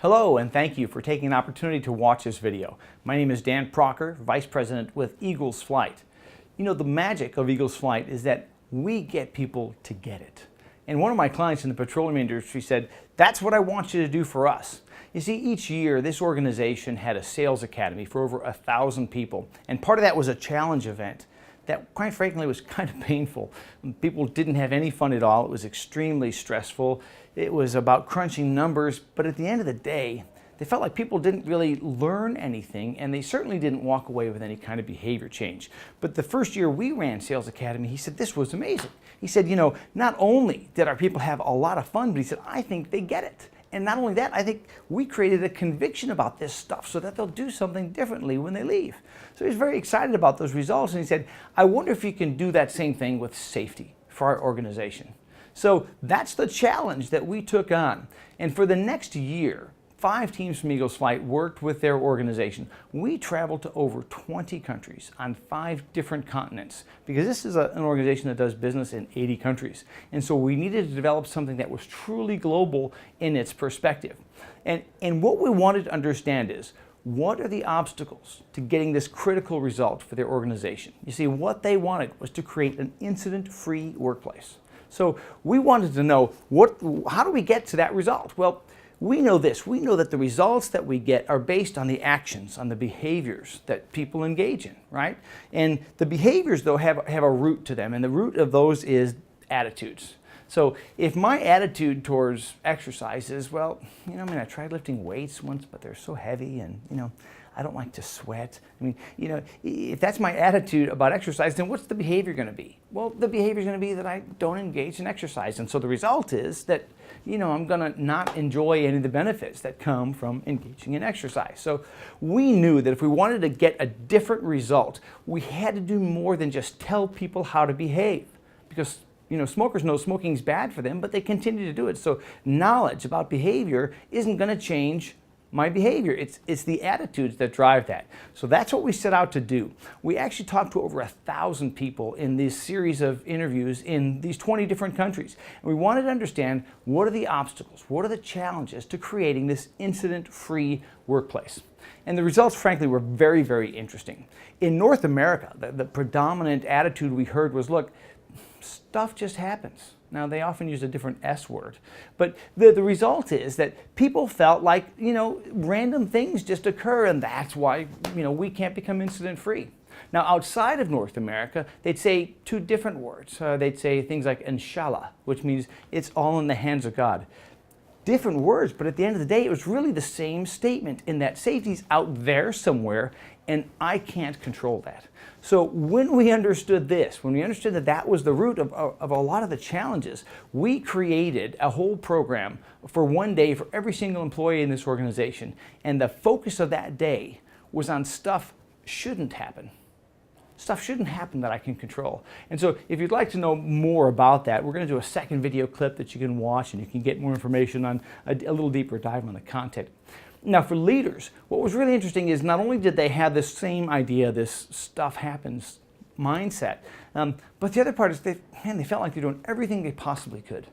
Hello, and thank you for taking an opportunity to watch this video. My name is Dan Procker, Vice President with Eagles Flight. You know, the magic of Eagles Flight is that we get people to get it. And one of my clients in the petroleum industry said, that's what I want you to do for us. You see, each year this organization had a sales academy for over 1,000 people, and part of that was a challenge event that, quite frankly, was kind of painful. People didn't have any fun at all. It was extremely stressful. It was about crunching numbers, but at the end of the day, they felt like people didn't really learn anything, and they certainly didn't walk away with any kind of behavior change. But the first year we ran Sales Academy, he said, this was amazing. He said, you know, not only did our people have a lot of fun, but he said, I think they get it. And not only that, I think we created a conviction about this stuff so that they'll do something differently when they leave. So he's very excited about those results, and he said, I wonder if you can do that same thing with safety for our organization. So that's the challenge that we took on. And for the next year, 5 teams from Eagles Flight worked with their organization. We traveled to over 20 countries on 5 different continents, because this is an organization that does business in 80 countries. And so we needed to develop something that was truly global in its perspective. And what we wanted to understand is, what are the obstacles to getting this critical result for their organization? You see, what they wanted was to create an incident-free workplace. So we wanted to know, how do we get to that result? Well, we know this. We know that the results that we get are based on the actions, on the behaviors that people engage in, right? And the behaviors, though, have a root to them, and the root of those is attitudes. So if my attitude towards exercise is, well, you know, I mean, I tried lifting weights once, but they're so heavy, and, you know, I don't like to sweat. I mean, you know, if that's my attitude about exercise, then what's the behavior going to be? Well, the behavior is going to be that I don't engage in exercise. And so the result is that, you know, I'm going to not enjoy any of the benefits that come from engaging in exercise. So we knew that if we wanted to get a different result, we had to do more than just tell people how to behave. Because, you know, smokers know smoking is bad for them, but they continue to do it. So knowledge about behavior isn't going to change my behavior. It's the attitudes that drive that. So that's what we set out to do. We actually talked to over 1,000 people in this series of interviews in these 20 different countries. And we wanted to understand, what are the obstacles, what are the challenges to creating this incident-free workplace? And the results, frankly, were very, very interesting. In North America, the predominant attitude we heard was, look, stuff just happens. Now, they often use a different S word, but the result is that people felt like, you know, random things just occur, and that's why, you know, we can't become incident-free. Now, outside of North America, they'd say 2 different words. They'd say things like inshallah, which means it's all in the hands of God. Different words, but at the end of the day, it was really the same statement, in that safety's out there somewhere, and I can't control that. So when we understood this, when we understood that that was the root of a lot of the challenges, we created a whole program for one day for every single employee in this organization. And the focus of that day was on stuff shouldn't happen. Stuff shouldn't happen that I can control. And so if you'd like to know more about that, we're going to do a second video clip that you can watch, and you can get more information on a little deeper dive on the content. Now, for leaders, what was really interesting is not only did they have this same idea, this stuff happens mindset, but the other part is they felt like they're doing everything they possibly could.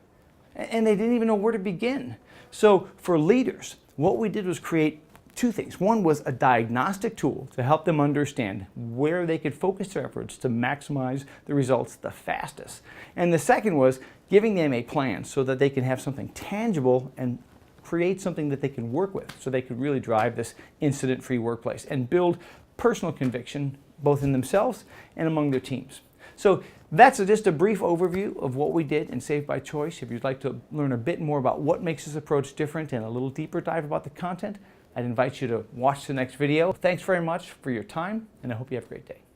And they didn't even know where to begin. So for leaders, what we did was create 2 things. One was a diagnostic tool to help them understand where they could focus their efforts to maximize the results the fastest. And the second was giving them a plan so that they can have something tangible and create something that they can work with, so they could really drive this incident-free workplace and build personal conviction both in themselves and among their teams. So that's just a brief overview of what we did in Save by Choice. If you'd like to learn a bit more about what makes this approach different and a little deeper dive about the content, I'd invite you to watch the next video. Thanks very much for your time, and I hope you have a great day.